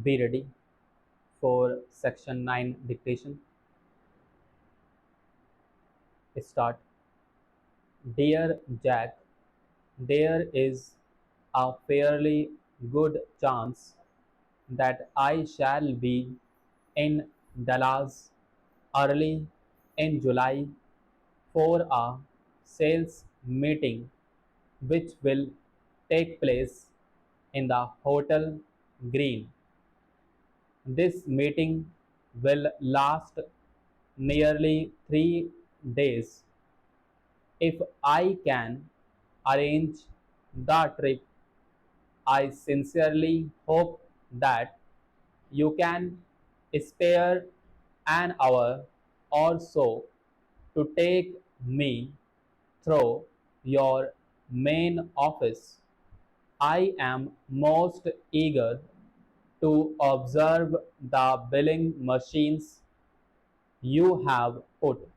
Be ready for section 9 dictation. Start. Dear Jack, there is a fairly good chance that I shall be in Dallas early in July for a sales meeting which will take place in the Hotel Green. This meeting will last nearly 3 days. If I can arrange the trip, I sincerely hope that you can spare an hour or so to take me through your main office. I am most eager to observe the billing machines you have put.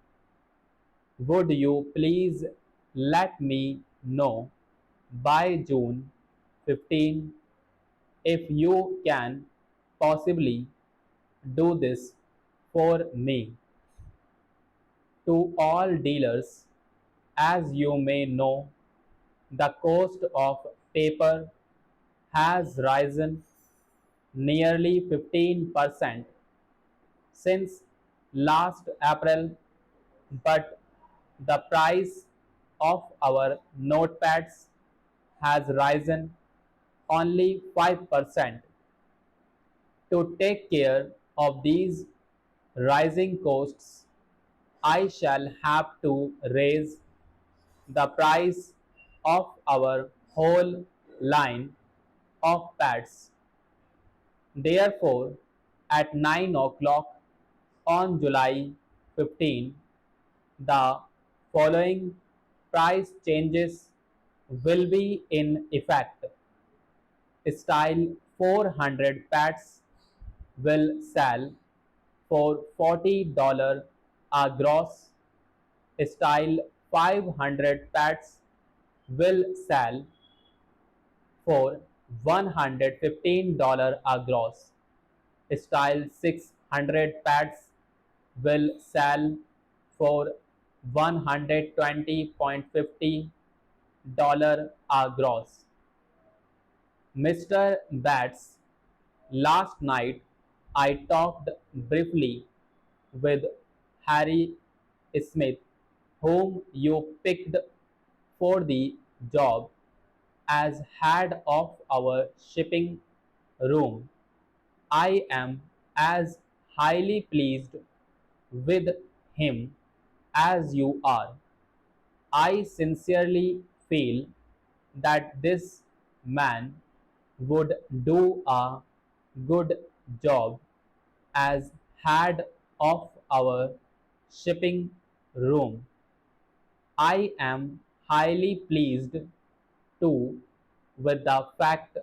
Would you please let me know by June 15 if you can possibly do this for me? To all dealers, as you may know, the cost of paper has risen nearly 15% since last April, but the price of our notepads has risen only 5%. To take care of these rising costs, I shall have to raise the price of our whole line of pads. Therefore, at 9 o'clock on July 15, the following price changes will be in effect. Style 400 pads will sell for $40 a gross. Style 500 pads will sell for $115 a gross. Style 600 pads will sell for $120.50 a gross. Mr. Batts, last night I talked briefly with Harry Smith, whom you picked for the job as head of our shipping room. I am as highly pleased with him as you are. I sincerely feel that this man would do a good job as head of our shipping room. I am highly pleased too with the fact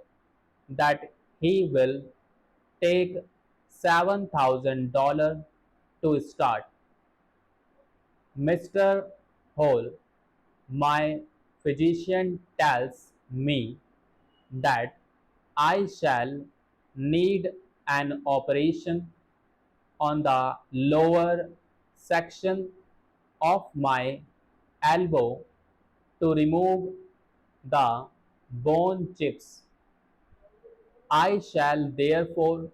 that he will take $7,000 to start. Mr. Hall, my physician tells me that I shall need an operation on the lower section of my elbow to remove the bone chips. I shall therefore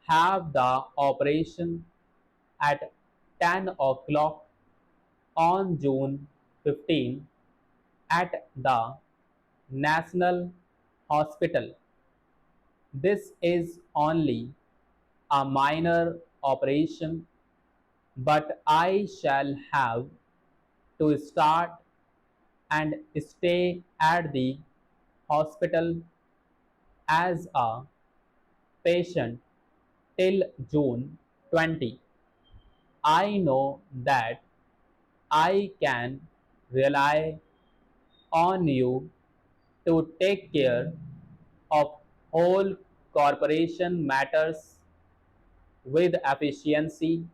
have the operation at 10 o'clock on June 15 at the National Hospital. This is only a minor operation, but I shall have to start and stay at the hospital as a patient till June 20. I know that I can rely on you to take care of whole corporation matters with efficiency.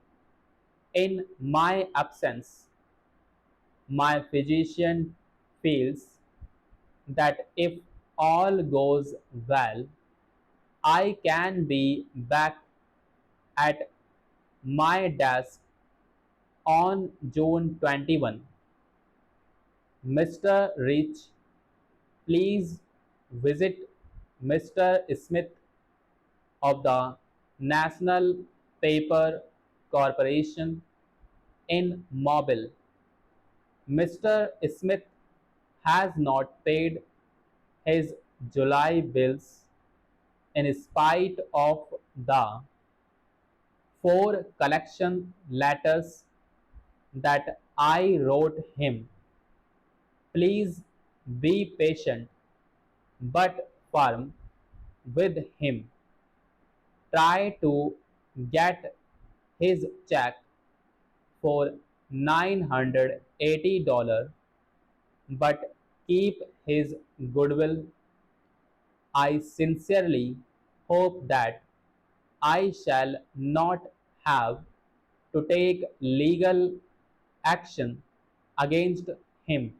In my absence, my physician feels that if all goes well, I can be back at my desk on June 21. Mr. Rich, please visit Mr. Smith of the National Paper Corporation in Mobile. Mr. Smith has not paid his July bills in spite of the four collection letters that I wrote him. Please be patient but firm with him. Try to get his check for $980, but keep his goodwill. I sincerely hope that I shall not have to take legal action against him.